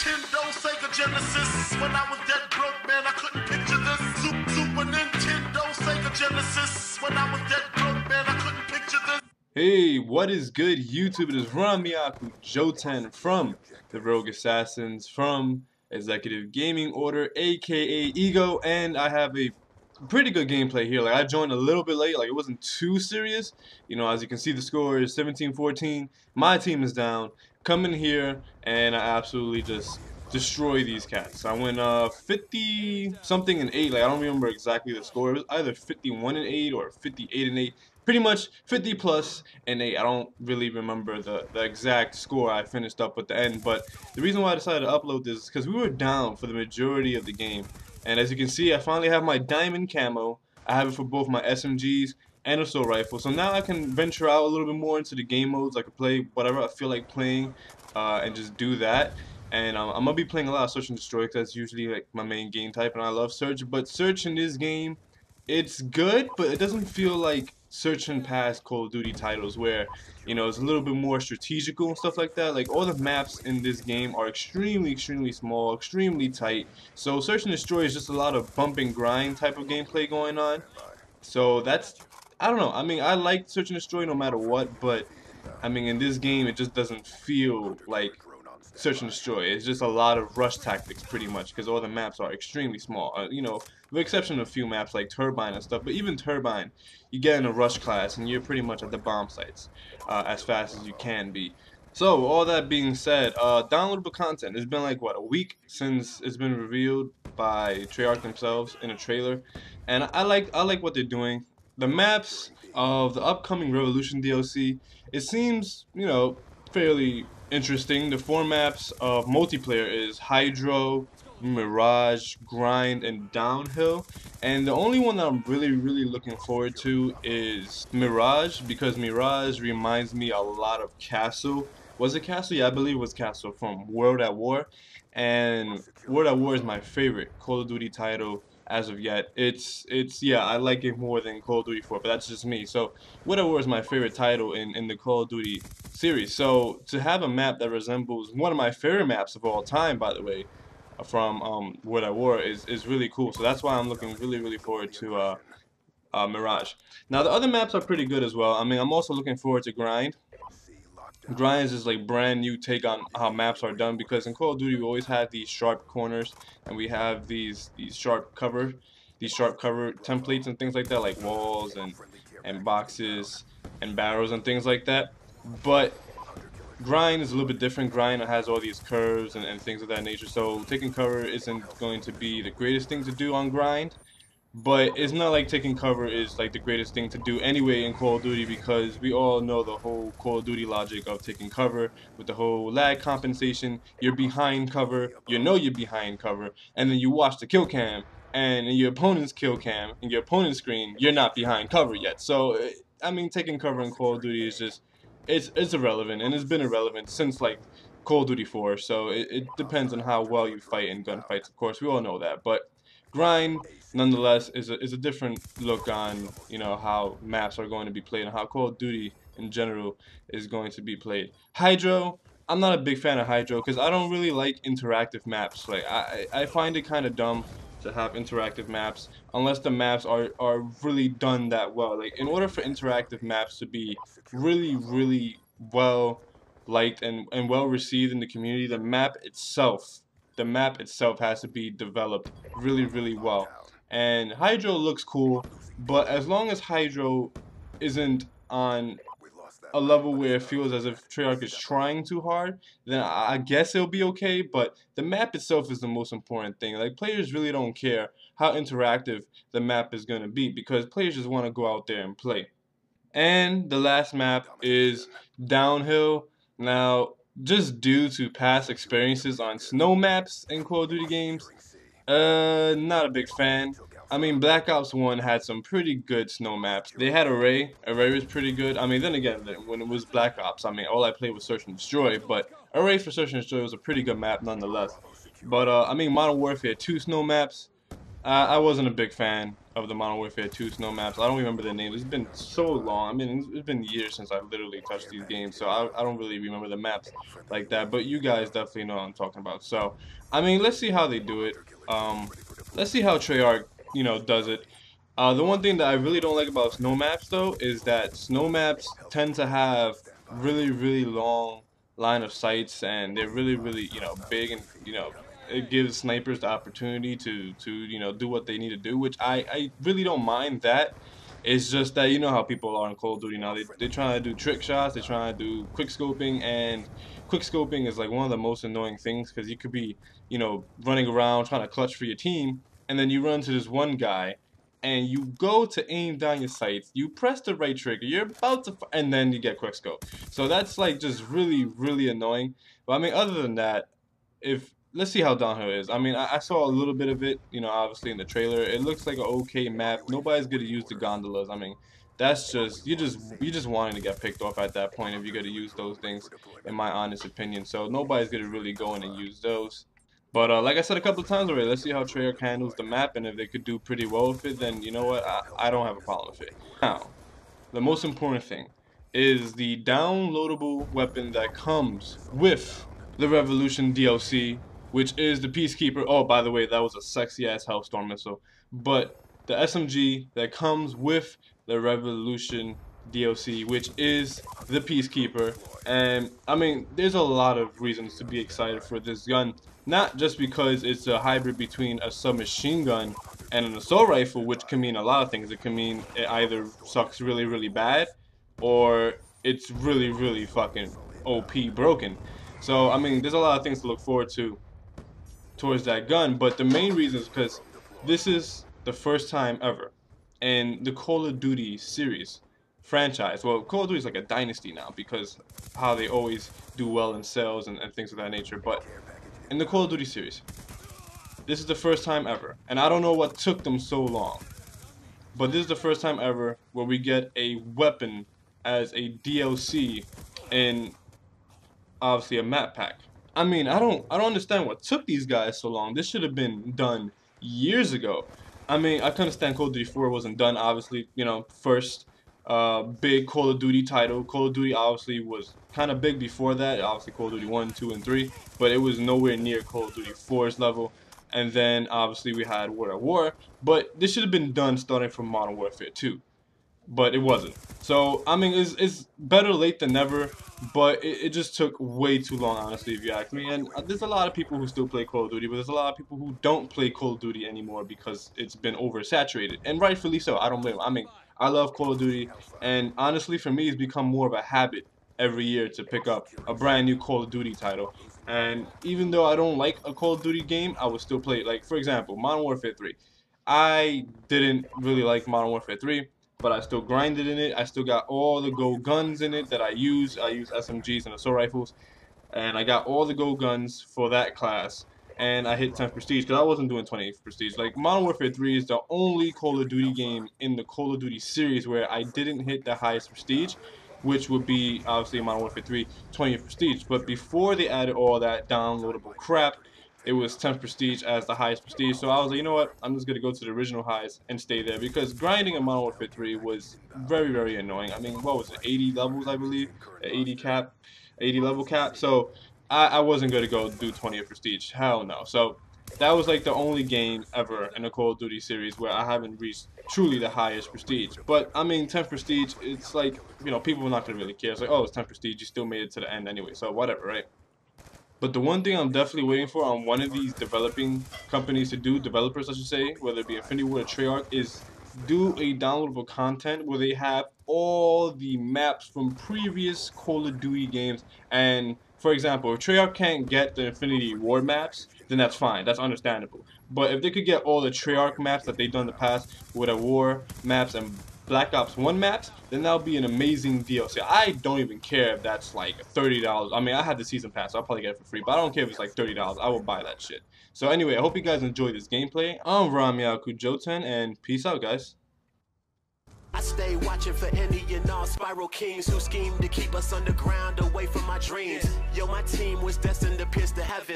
Nintendo, Sega Genesis. When I was dead broke, man, I couldn't picture this. Super Nintendo, Sega Genesis. When I was dead broke, man, I couldn't picture this. Hey, what is good, YouTube? It is Ramiyaku Jouten from the Rogue Assassins from Executive Gaming Order, aka Ego, and I have a pretty good gameplay here. Like, I joined a little bit late, like it wasn't too serious. You know, as you can see, the score is 17-14. My team is down. Come in here and I absolutely just destroy these cats. I went 50 something and 8. Like, I don't remember exactly the score. It was either 51 and 8 or 58 and 8. Pretty much 50 plus and 8. I don't really remember the exact score I finished up at the end, but the reason why I decided to upload this is because we were down for the majority of the game. And as you can see, I finally have my diamond camo. I have it for both my SMGs and assault rifle. So now I can venture out a little bit more into the game modes. I can play whatever I feel like playing and just do that. And I'm going to be playing a lot of Search and Destroy because that's usually like my main game type. And I love Search. But Search in this game, it's good, but it doesn't feel like searching past Call of Duty titles where, you know, it's a little bit more strategical and stuff like that. Like, all the maps in this game are extremely small, extremely tight. So Search and Destroy is just a lot of bump and grind type of gameplay going on. So that's, I don't know. I mean, I like Search and Destroy no matter what, but I mean, in this game, it just doesn't feel like Search and Destroy. It's just a lot of rush tactics, pretty much, because all the maps are extremely small. You know, with the exception of a few maps like Turbine and stuff. But even Turbine, you get in a rush class, and you're pretty much at the bomb sites as fast as you can be. So, all that being said, downloadable content. It's been like, what, a week since it's been revealed by Treyarch themselves in a trailer, and I like what they're doing. The maps of the upcoming Revolution DLC, it seems, you know, fairly interesting. The four maps of multiplayer is Hydro, Mirage, Grind, and Downhill. And the only one that I'm really looking forward to is Mirage, because Mirage reminds me a lot of Castle. Was it Castle? Yeah, I believe it was Castle from World at War. And World at War is my favorite Call of Duty title as of yet. It's yeah, I like it more than Call of Duty 4, but that's just me. So World at War is my favorite title in the Call of Duty series. So to have a map that resembles one of my favorite maps of all time, by the way, from World at War is really cool. So that's why I'm looking really forward to Mirage. Now the other maps are pretty good as well. I mean, I'm also looking forward to Grind. Grind is like brand new take on how maps are done, because in Call of Duty we always have these sharp corners and we have these sharp cover templates and things like that, like walls and boxes and barrels and things like that. But Grind is a little bit different. Grind has all these curves and things of that nature, so taking cover isn't going to be the greatest thing to do on Grind. But it's not like taking cover is like the greatest thing to do anyway in Call of Duty, because we all know the whole Call of Duty logic of taking cover with the whole lag compensation. You're behind cover, you know you're behind cover, and then you watch the kill cam, and in your opponent's kill cam, in your opponent's screen, you're not behind cover yet. So, I mean, taking cover in Call of Duty is just, it's irrelevant, and it's been irrelevant since like Call of Duty 4. So it depends on how well you fight in gunfights, of course, we all know that. But Grind, nonetheless, is a different look on, you know, how maps are going to be played and how Call of Duty in general is going to be played. Hydro, I'm not a big fan of Hydro because I don't really like interactive maps. Like, I find it kind of dumb to have interactive maps unless the maps are really done that well. Like, in order for interactive maps to be really well liked and well received in the community, the map itself has to be developed really well. And Hydro looks cool, but as long as Hydro isn't on a level where it feels as if Treyarch is trying too hard, then I guess it'll be okay. But the map itself is the most important thing. Like, players really don't care how interactive the map is going to be, because players just want to go out there and play. And the last map is Downhill. Now, just due to past experiences on snow maps in Call of Duty games, not a big fan. I mean, Black Ops 1 had some pretty good snow maps. They had Array. Array was pretty good. I mean, then again, when it was Black Ops, I mean, all I played was Search and Destroy, but Array for Search and Destroy was a pretty good map nonetheless. But, I mean, Modern Warfare 2 snow maps, I wasn't a big fan of the Modern Warfare 2 snow maps. I don't remember the names. It's been so long. I mean, it's been years since I literally touched these games, so I don't really remember the maps like that. But you guys definitely know what I'm talking about. So, I mean, let's see how they do it. Let's see how Treyarch, does it. The one thing that I really don't like about snow maps, though, is that snow maps tend to have really, really long line of sights, and they're really, really, big, and it gives snipers the opportunity to do what they need to do, which I really don't mind that. It's just that you know how people are in Call of Duty now. They're trying to do trick shots, they're trying to do quick scoping, and quick scoping is like one of the most annoying things because you could be, running around trying to clutch for your team, and then you run into this one guy and you go to aim down your sights, you press the right trigger, you're about to, and then you get quick scope. So that's like just really, really annoying. But I mean, other than that, if let's see how downhill is. I mean, I saw a little bit of it, obviously in the trailer. It looks like an okay map. Nobody's gonna use the gondolas. I mean, that's just you just wanting to get picked off at that point if you're gonna use those things, in my honest opinion. So nobody's gonna really go in and use those. But like I said a couple of times already, let's see how Treyarch handles the map, and if they could do pretty well with it, then you know what, I don't have a problem with it. Now, the most important thing is the downloadable weapon that comes with the Revolution DLC, which is the Peacekeeper. Oh, by the way, that was a sexy ass Hellstorm missile. But the SMG that comes with the Revolution DLC, which is the Peacekeeper. And I mean, there's a lot of reasons to be excited for this gun. Not just because it's a hybrid between a submachine gun and an assault rifle, which can mean a lot of things. It can mean it either sucks really, really bad, or it's really, really fucking OP broken. So, I mean, there's a lot of things to look forward to towards that gun, but the main reason is because this is the first time ever in the Call of Duty series franchise. Well, Call of Duty is like a dynasty now because how they always do well in sales and things of that nature, but in the Call of Duty series, this is the first time ever, and I don't know what took them so long, but this is the first time ever where we get a weapon as a DLC in obviously a map pack. I mean, I don't understand what took these guys so long. This should have been done years ago. I mean, I can understand Call of Duty 4 wasn't done, obviously, first big Call of Duty title. Call of Duty obviously was kind of big before that, obviously Call of Duty 1, 2, and 3, but it was nowhere near Call of Duty 4's level. And then obviously we had World at War, but this should have been done starting from Modern Warfare 2. But it wasn't. So, I mean, it's better late than never, but it just took way too long, honestly, if you ask me. And there's a lot of people who still play Call of Duty, but there's a lot of people who don't play Call of Duty anymore because it's been oversaturated. And rightfully so, I don't blame them. I mean, I love Call of Duty, and honestly, for me, it's become more of a habit every year to pick up a brand new Call of Duty title. And even though I don't like a Call of Duty game, I would still play it. Like, for example, Modern Warfare 3. I didn't really like Modern Warfare 3, but I still grinded in it. I still got all the gold guns in it that I use. I use SMGs and assault rifles, and I got all the gold guns for that class. And I hit 10th prestige because I wasn't doing 20th prestige. Like, Modern Warfare 3 is the only Call of Duty game in the Call of Duty series where I didn't hit the highest prestige, which would be obviously Modern Warfare 3 20th prestige. But before they added all that downloadable crap, it was 10th prestige as the highest prestige. So I was like, you know what, I'm just going to go to the original highs and stay there, because grinding in Modern Warfare 3 was very, very annoying. I mean, what was it, 80 levels, I believe, 80 level cap. So I wasn't going to go do 20th prestige, hell no. So that was like the only game ever in the Call of Duty series where I haven't reached truly the highest prestige. But I mean, 10th prestige, it's like, people are not going to really care. It's like, oh, it's 10th prestige, you still made it to the end anyway, so whatever, right? But the one thing I'm definitely waiting for on one of these developing companies to do, developers I should say, whether it be Infinity Ward or Treyarch, is do a downloadable content where they have all the maps from previous Call of Duty games. And for example, if Treyarch can't get the Infinity Ward maps, then that's fine, that's understandable. But if they could get all the Treyarch maps that they've done in the past, with a War maps and Black Ops 1 maps, then that'll be an amazing DLC. I don't even care if that's like $30. I mean, I had the season pass, so I'll probably get it for free, but I don't care if it's like $30. I will buy that shit. So anyway, I hope you guys enjoyed this gameplay. I'm Jouten, and peace out, guys. I stay watching for any and all spiral kings who scheme to keep us underground away from our dreams. Yo, my team was destined to pierce the heavens.